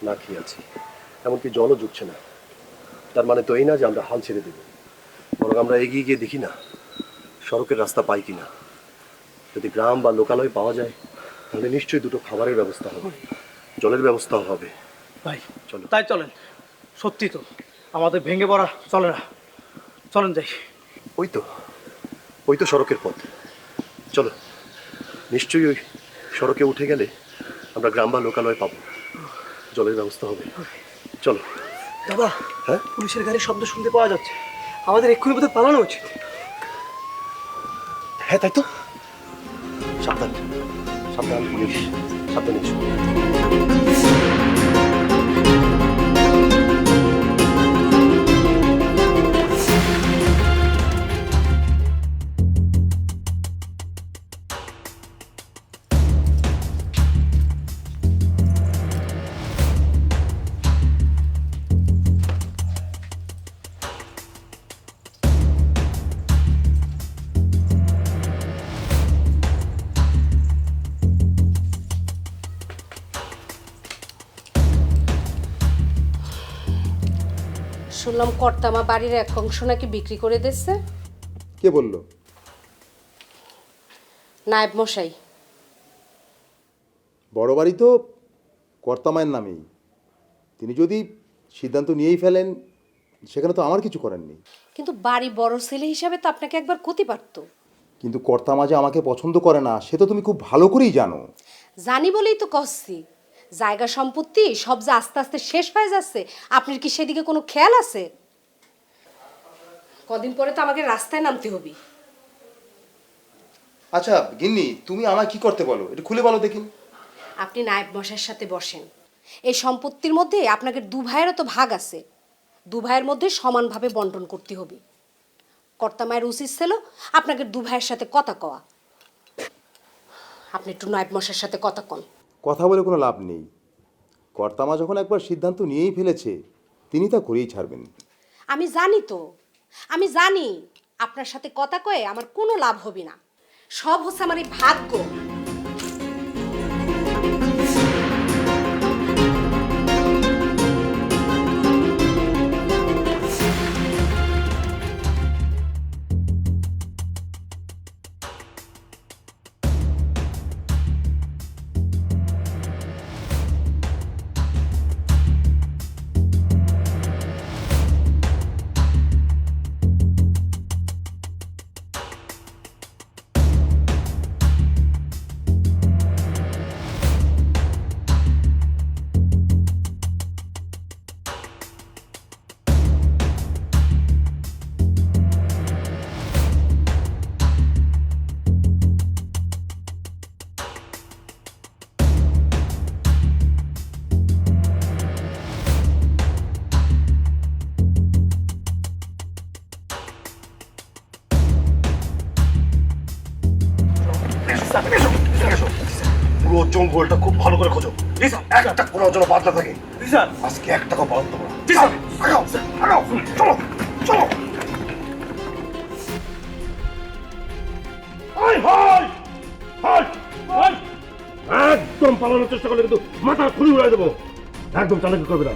না খেয়ে আছি, এমনকি জলও জুটছে না। তার মানে তো এই না যে আমরা হাল ছেড়ে দেব, বরং আমরা এগিয়ে গিয়ে দেখি না সড়কের রাস্তা পাই কিনা। যদি গ্রাম বা লোকালয় পাওয়া যায় তাহলে নিশ্চয়ই দুটো খাবারের ব্যবস্থা হবে, জলের ব্যবস্থাও হবে। ভাই চলো তাই চলেন। সত্যি তো আমাদের ভেঙে পড়া চলে না, চলেন যাই। ওই তো সড়কের পথ, চলো। নিশ্চয়ই ওই সড়কে উঠে গেলে আমরা গ্রাম বা লোকালয় পাবো, জলের ব্যবস্থা হবে। চলো। দাদা, হ্যাঁ, পুলিশের গাড়ির শব্দ শুনতে পাওয়া যাচ্ছে, আমাদের এক্ষুনি বোধহয় পালানো উচিত। হ্যাঁ তাই তো। সাবধান সাবধান, পুলিশ সাবধানে এসো। শুনলাম কর্তামা বাড়ির এক অংশ নাকি বিক্রি করে দিচ্ছে। কে বলল? নায়েব মশাই। বড় বাড়ি তো কর্তামায়ের নামেই, তিনি যদি সিদ্ধান্ত নিয়েই ফেলেন সেখানে তো আমার কিছু করার নেই। কিন্তু বাড়ি বড় ছেলে হিসাবে তো আপনাকে একবার ক্ষতি পারত। কিন্তু কর্তামা যে আমাকে পছন্দ করে না সে তো তুমি খুব ভালো করেই জানো। জানি বলেই তো কষছি, জায়গা সম্পত্তি সব যে আস্তে আস্তে শেষ হয়ে যাচ্ছে, আপনার কি সেদিকে কোনো খেয়াল আছে? কদিন পরে তো আমাকে রাস্তায় নামতে হবে। আচ্ছা গিন্নি, তুমি আমায় কি করতে বলো, একটু খুলে বলো দেখি। আপনি নায়েব মশাইয়ের সাথে বসেন। এই সম্পত্তির মধ্যে আপনাকে দু ভাইয়েরও তো ভাগ আছে, দু ভাইয়ের মধ্যে সমানভাবে বন্টন করতে হবে। কর্তামায়ের উচিত ছিল আপনাকে দু ভাইয়ের সাথে কথা কওয়া। আপনি একটু নায়েব মশাইয়ের সাথে কথা কন। কথা বলে কোনো লাভ নেই, কর্তামা যখন একবার সিদ্ধান্ত নিয়েই ফেলেছে তিনি তা করেই ছাড়বেন। আমি জানি তো, আমি জানি আপনার সাথে কথা কয়ে আমার কোনো লাভ হবে না, সব হচ্ছে আমার এই ভাগ্য। পুরো জঙ্গলটা খুব ভালো করে খোঁজো, একটা কোনো যেন বাদ না থাকে। আজকে এক টাকা পাওয়া দেবো না। চলো চলো। একদম পালানোর চেষ্টা করলে কিন্তু মাথা খুলে উড়াই দেবো, একদম চালাকি করবে না।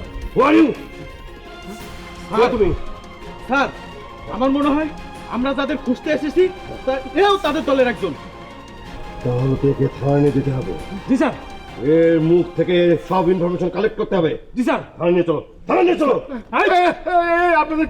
তুমি স্যার, আমার মনে হয় আমরা যাদের খুঁজতে এসেছি এও তাদের দলের একজন। তাহলে তোকে থানায় যেতে হবে। জি স্যার। এর মুখ থেকে সব ইনফরমেশন কালেক্ট করতে হবে। জি স্যার। থানায় নিয়ে চলো, থানায় নিয়ে চলো। আপনাদের